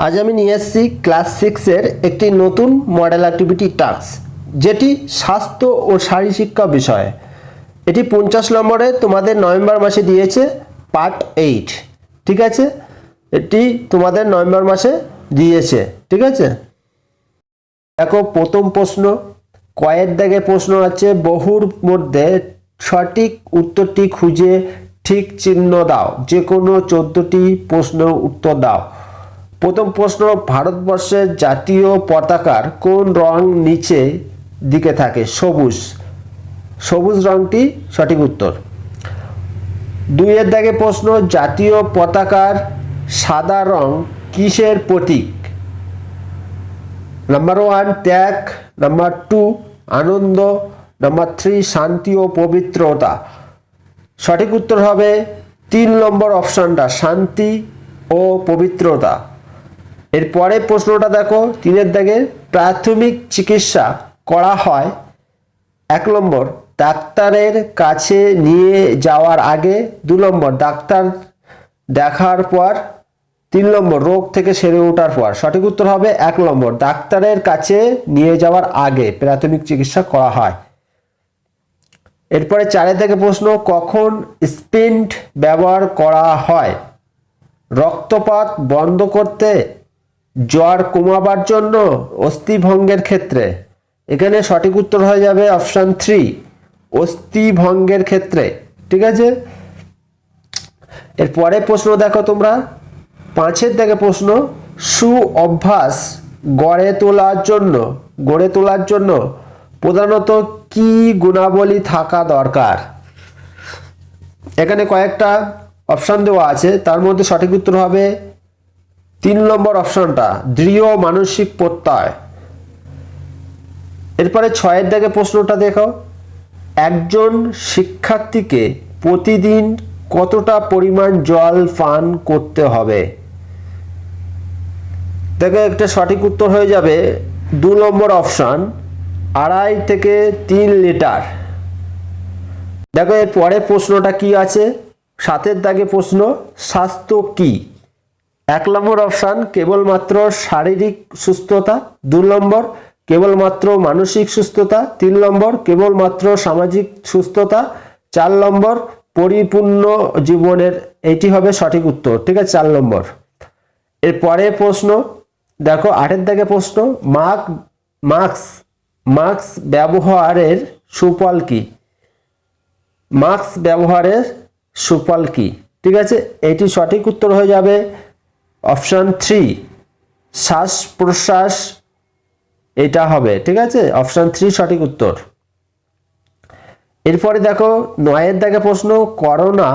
আজ আমি নিয়ে এসেছি ক্লাস 6-এর একটি নতুন মডেল অ্যাক্টিভিটি টাস্ক, যেটি স্বাস্থ্য ও শারীরশিক্ষা বিষয়ে। এটি 50 নম্বরে তোমাদের নভেম্বর মাসে দিয়েছে, পার্ট 8। ঠিক আছে, এটি তোমাদের নভেম্বর মাসে দিয়েছে। ঠিক আছে, দেখো প্রথম প্রশ্ন, কয়ের দাগে প্রশ্ন আছে, বহুর মধ্যে সঠিক উত্তরটি খুঁজে ঠিক চিহ্ন দাও, যে কোনো 14টি প্রশ্নের উত্তর দাও। প্রথম প্রশ্ন, ভারতবর্ষের জাতীয় পতাকার কোন রং নিচে দিকে থাকে? সবুজ। সবুজ রংটি সঠিক উত্তর। 2-এর দাগে প্রশ্ন, জাতীয় পতাকার সাদা রং কিসের প্রতীক? নাম্বার 1 ত্যাগ, নাম্বার 2 আনন্দ, নাম্বার 3 শান্তি ও পবিত্রতা। সঠিক উত্তর হবে 3 নম্বর অপশনটা, শান্তি ও পবিত্রতা। এরপরে প্রশ্নটা দেখো, 3-এর দাগে প্রাথমিক চিকিৎসা করা হয় 1 নম্বর ডাক্তারের কাছে নিয়ে যাওয়ার আগে, 2 নম্বর ডাক্তার দেখার পর, 3 নম্বর রোগ থেকে সেরে ওঠার পর। সঠিক উত্তর হবে 1 নম্বর ডাক্তারের কাছে নিয়ে যাওয়ার আগে প্রাথমিক চিকিৎসা করা হয়। এরপরে 4-এর থেকে প্রশ্ন, কখন স্টেন্ট ব্যবহার করা হয়? রক্তপাত বন্ধ করতে, জ্বর কমাবার জন্য, অস্থিভঙ্গের ক্ষেত্রে। এখানে সঠিক উত্তর হয়ে যাবে অপশন 3, অস্থিভঙ্গের ক্ষেত্রে। ঠিক আছে, এরপরে প্রশ্ন দেখো তোমরা, 5-এর থেকে প্রশ্ন, সু অভ্যাস গড়ে তোলার জন্য প্রধানত কি গুণাবলী থাকা দরকার? এখানে কয়েকটা অপশন দেওয়া আছে, তার মধ্যে সঠিক উত্তর হবে 3 নম্বর অপশনটা, দৃঢ় মানসিক প্রত্যয়। এরপরে 6-এর দাগে প্রশ্নটা দেখো, একজন শিক্ষার্থীকে প্রতিদিন কতটা পরিমাণ জল পান করতে হবে? দেখো একটা সঠিক উত্তর হয়ে যাবে 2 নম্বর অপশন, 2.5 থেকে 3 লিটার। দেখো এর পরে প্রশ্নটা কি আছে, 7-এর দাগে প্রশ্ন, স্বাস্থ্য কি? 1 নম্বর অপশন কেবলমাত্র শারীরিক সুস্থতা, 2 নম্বর কেবলমাত্র মানসিক সুস্থতা, 3 নম্বর কেবলমাত্র সামাজিক সুস্থতা, 4 নম্বর পরিপূর্ণ জীবনের। এটি হবে সঠিক উত্তর। ঠিক আছে, 4 নম্বর। এরপরে প্রশ্ন দেখো, 8-এর দাগে প্রশ্ন, মাস্ক ব্যবহারের সুফল কি? মাস্ক ব্যবহারের সুফল কি? ঠিক আছে, এটি সঠিক উত্তর হয়ে যাবে অপশন 3, শ্বাস প্রশ্বাস। এটা হবে। ঠিক আছে, অপশন 3 সঠিক উত্তর। এরপরে দেখো 9-এর দাগে প্রশ্ন, করোনা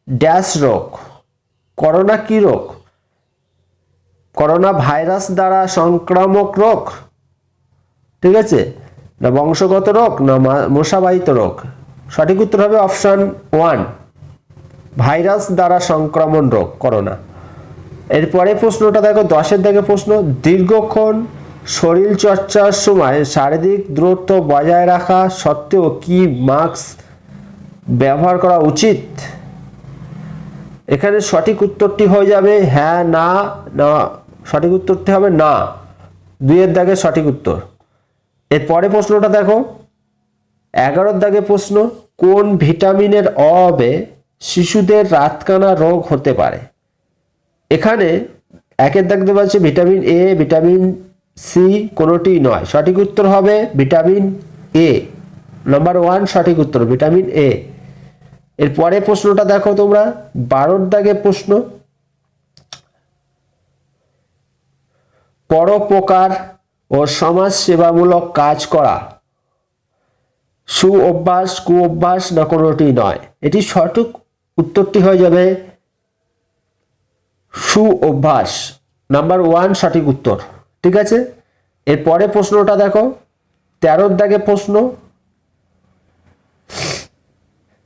ড্যাশ রোগ। করোনা কি রোগ? করোনা ভাইরাস দ্বারা সংক্রামক রোগ, ঠিক আছে, না বংশগত রোগ, না মশাবাহিত রোগ? সঠিক উত্তর হবে অপশন 1, ভাইরাস দ্বারা সংক্রমণ রোগ করোনা। এরপরে প্রশ্নটা দেখো, 10-এর দাগে প্রশ্ন, দীর্ঘক্ষণ শরীর চর্চার সময় শারীরিক দূরত্ব বজায় রাখা সত্ত্বেও কি মাস্ক ব্যবহার করা উচিত? এখানে সঠিক উত্তরটি হয়ে যাবে হ্যাঁ, না, সঠিক উত্তরটি হবে না, 2-এর দাগে সঠিক উত্তর। এরপরে প্রশ্নটা দেখো, 11-এর দাগে প্রশ্ন, কোন ভিটামিনের অভাবে শিশুদের রাতকানা রোগ হতে পারে? এখানে 1-এর দাগ দেওয়া আছে ভিটামিন এ, ভিটামিন সি, কোনোটি নয়। সঠিক উত্তর হবে ভিটামিন এ, নাম্বার 1 সঠিক উত্তর, ভিটামিন এ। এরপরে প্রশ্নটা দেখো তোমরা, 12-এর দাগে প্রশ্ন, পরোপকার ও সমাজ সেবামূলক কাজ করা সু অভ্যাস, কু অভ্যাস, না কোনোটি নয়? এটি সঠিক উত্তরটি হয়ে যাবে সু অভ্যাস, নাম্বার 1 সঠিক উত্তর। ঠিক আছে, এরপরে প্রশ্নটা দেখো, 13-এর দাগে প্রশ্ন,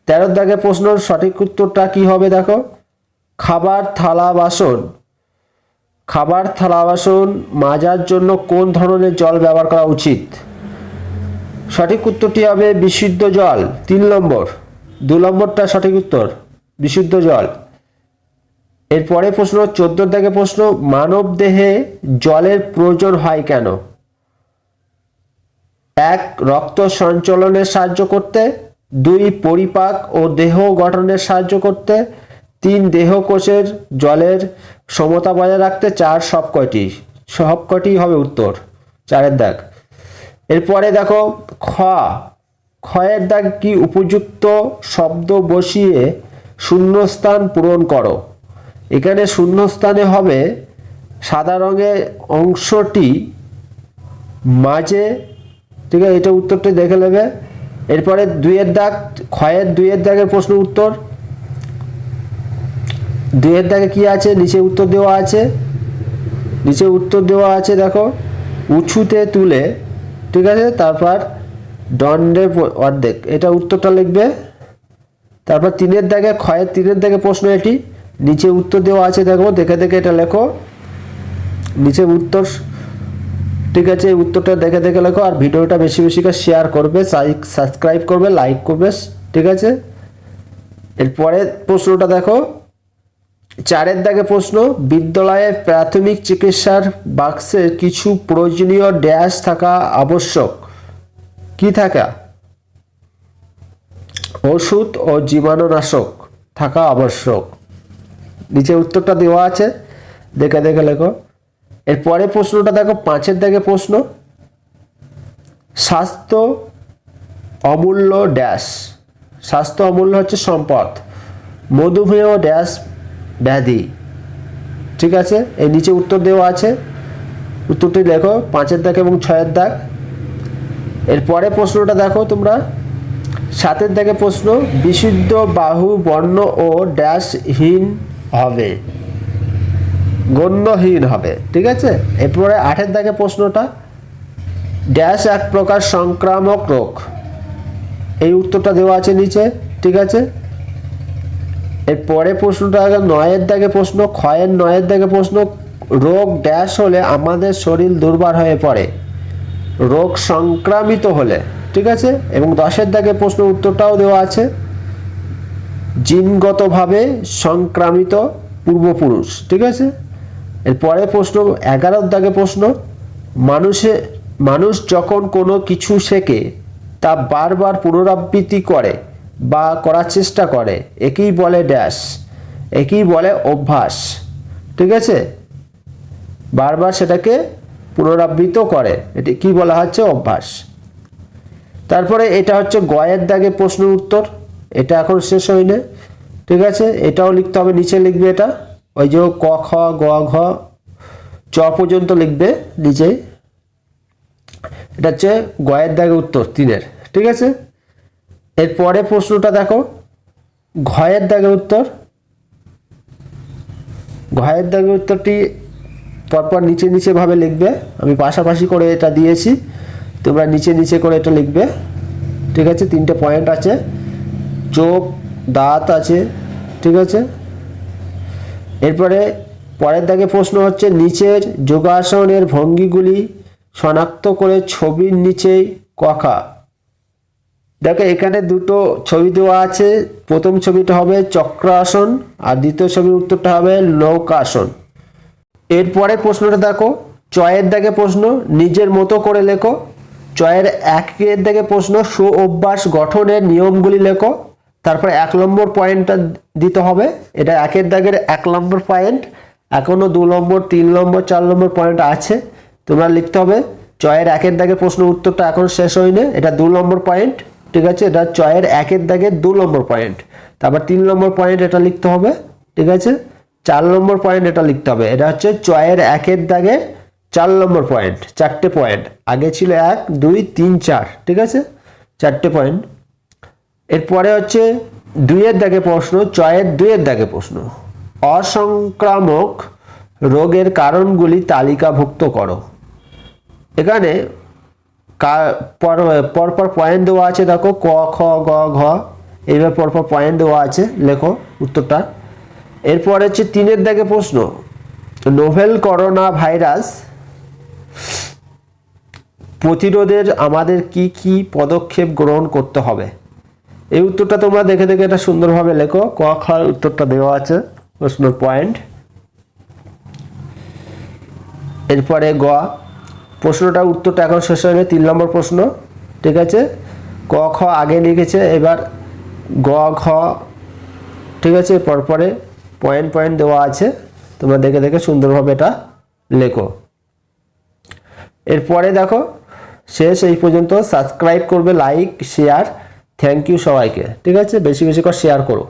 13-এর দাগে প্রশ্ন সঠিক উত্তরটা কি হবে? দেখো, খাবার থালা বাসন মাজার জন্য কোন ধরনের জল ব্যবহার করা উচিত? সঠিক উত্তরটি হবে বিশুদ্ধ জল, 3 নম্বর। 2 নম্বরটা সঠিক উত্তর, বিশুদ্ধ জল। এরপরে প্রশ্ন 14 দাগে প্রশ্ন, মানব দেহে জলের প্রয়োজন হয় কেন? 1 রক্ত সঞ্চালনে সাহায্য করতে, 2 পরিপাক ও দেহ গঠনে সাহায্য করতে, 3 দেহ কোষের জলের সমতা বজায় রাখতে, 4 সবকটি হবে উত্তর 4 দাগ। এরপরে দেখো ক্ষয়ের দাগ কি? উপযুক্ত শব্দ বসিয়ে শূন্যস্থান পূরণ করো। এখানে শূন্যস্থানে হবে সাদা রঙের অংশটি মাঝে, ঠিক আছে, এটা উত্তরটি দেখে নেবে। এরপরে 2 দাগ, ক্ষয়ের 2 দাগের প্রশ্ন উত্তর। 2 দাগে কি আছে? নিচে উত্তর দেওয়া আছে, দেখো, উঁচুতে তুলে, ঠিক আছে, তারপর দণ্ডের অর্ধেক, এটা উত্তরটা লিখবে। তারপর 3 দাগে, ক্ষয়ের 3 দাগে প্রশ্ন, এটি নিচে উত্তর দেওয়া আছে, দেখো, দেখে এটা লেখো, নিচে উত্তর, ঠিক আছে, এই উত্তরটা দেখে লেখো। আর ভিডিওটা বেশি করে শেয়ার করবে, সাবস্ক্রাইব করবে, লাইক করবে, ঠিক আছে। এরপরে প্রশ্নটা দেখো 4 দাগে প্রশ্ন, বিদ্যালয়ে প্রাথমিক চিকিৎসার বাক্সে কিছু প্রয়োজনীয় ড্যাশ থাকা আবশ্যক। কি থাকা? ওষুধ ও জীবাণুনাশক থাকা আবশ্যক। নিচে উত্তরটা দেওয়া আছে, দেখে লেখো। এরপরে প্রশ্নটা দেখো 5 দাগে প্রশ্ন, স্বাস্থ্য অমূল্য ড্যাশ। স্বাস্থ্য অমূল্য হচ্ছে সম্পদ, মধুমেহ ড্যাশ ব্যাধি, ঠিক আছে, এই নিচে উত্তর দেওয়া আছে, উত্তরটি লেখো 5 দাগ এবং 6 দাগ। এরপরে প্রশ্নটা দেখো তোমরা 7 দাগে প্রশ্ন, বিশুদ্ধ বাহু বর্ণ ও ড্যাশহীন হবে, গণ্যহীন হবে, ঠিক আছে। এরপরে 8 দাগে প্রশ্নটা, ড্যাশ এক প্রকার সংক্রামক রোগ, এই উত্তরটা দেওয়া আছে নিচে, ঠিক আছে। এরপরে প্রশ্নটা 9 দাগে প্রশ্ন, ক্ষয়ের 9 দাগে প্রশ্ন, রোগ ড্যাশ হলে আমাদের শরীর দুর্বল হয়ে পড়ে, রোগ সংক্রামিত হলে, ঠিক আছে। এবং 10 দাগে প্রশ্ন উত্তরটাও দেওয়া আছে, জিনগতভাবে সংক্রামিত পূর্বপুরুষ, ঠিক আছে। এরপরে প্রশ্ন 11 দাগে প্রশ্ন, মানুষ যখন কোনো কিছু শেখে তা বারবার পুনরাবৃত্তি করে বা করার চেষ্টা করে, একেই বলে ড্যাশ, একেই বলে অভ্যাস, ঠিক আছে, বারবার সেটাকে পুনরাবৃত্ত করে, এটি কি বলা হচ্ছে? অভ্যাস। তারপরে এটা হচ্ছে গয়ের দাগে প্রশ্ন উত্তর, এটা এখন শেষ হয়নি, ঠিক আছে, এটাও লিখতে হবে, নিচে লিখবে, এটা ওই যে ক খ গ ঘ চ পর্যন্ত লিখবে নিচে, এটা হচ্ছে গয়ের দাগে উত্তর 3, ঠিক আছে। এরপরে প্রশ্নটা দেখো ঘয়ের দাগে উত্তর, ঘয়ের দাগে উত্তরটি পরপর নিচে ভাবে লিখবে, আমি পাশাপাশি করে এটা দিয়েছি, তোমরা নিচে করে এটা লিখবে, ঠিক আছে। 3টে পয়েন্ট আছে, চোখ, দাঁত আছে, ঠিক আছে। এরপরে পরের দাগে প্রশ্ন হচ্ছে, নিচের যোগাসনের ভঙ্গিগুলি শনাক্ত করে ছবির নিচেই কখা। দেখো এখানে দুটো ছবি দেওয়া আছে, প্রথম ছবিটা হবে চক্রাসন আর দ্বিতীয় ছবির উত্তরটা হবে নৌকাসন। এরপরে প্রশ্নটা দেখো 6 দাগে প্রশ্ন, নিজের মতো করে লেখো। 1 দাগে প্রশ্ন, সু অভ্যাস গঠনের নিয়মগুলি লেখো। তারপর 1 নম্বর পয়েন্টটা দিতে হবে, এটা 1 দাগের 1 নম্বর পয়েন্ট, এখনো 2 নম্বর 3 নম্বর 4 নম্বর পয়েন্ট আছে, তোমরা লিখতে হবে। 1 দাগের প্রশ্ন উত্তরটা এখন শেষ হয়নি, এটা 2 নম্বর পয়েন্ট, ঠিক আছে, এটা 1 দাগের 2 নম্বর পয়েন্ট। তারপর 3 নম্বর পয়েন্ট এটা লিখতে হবে, ঠিক আছে। 4 নম্বর পয়েন্ট এটা লিখতে হবে, এটা হচ্ছে 1 দাগের 4 নম্বর পয়েন্ট, 4টে পয়েন্ট, আগে ছিল 1 2 3 4, ঠিক আছে, 4টে পয়েন্ট। এরপরে হচ্ছে 2 দাগে প্রশ্ন, 2 দাগে প্রশ্ন, অসংক্রামক রোগের কারণগুলি তালিকাভুক্ত করো। এখানে পরপর পয়েন্ট দেওয়া আছে, দেখো ক খ গ ঘ, এইভাবে পরপর পয়েন্ট দেওয়া আছে, লেখো উত্তরটা। এরপর হচ্ছে 3 দাগে প্রশ্ন, নোভেল করোনা ভাইরাস প্রতিরোধের আমাদের কি পদক্ষেপ গ্রহণ করতে হবে, এই উত্তরটা তোমরা দেখে এটা সুন্দরভাবে লেখো, ক খ উত্তরটা দেওয়া আছে, প্রশ্নের পয়েন্ট। এরপরে গ, প্রশ্নটা উত্তরটা এখন শেষ হয়নি, 3 নম্বর প্রশ্ন, ঠিক আছে। ক খ আগে লিখেছে, এবার গ ঘ, ঠিক আছে, পরপরে পয়েন্ট পয়েন্ট দেওয়া আছে, তোমরা দেখে দেখে সুন্দরভাবে এটা লেখো। এরপরে দেখো শেষ এই পর্যন্ত। সাবস্ক্রাইব করবে, লাইক শেয়ার, থ্যাংক ইউ সবাইকে, ঠিক আছে, বেশি বেশি করে শেয়ার করো।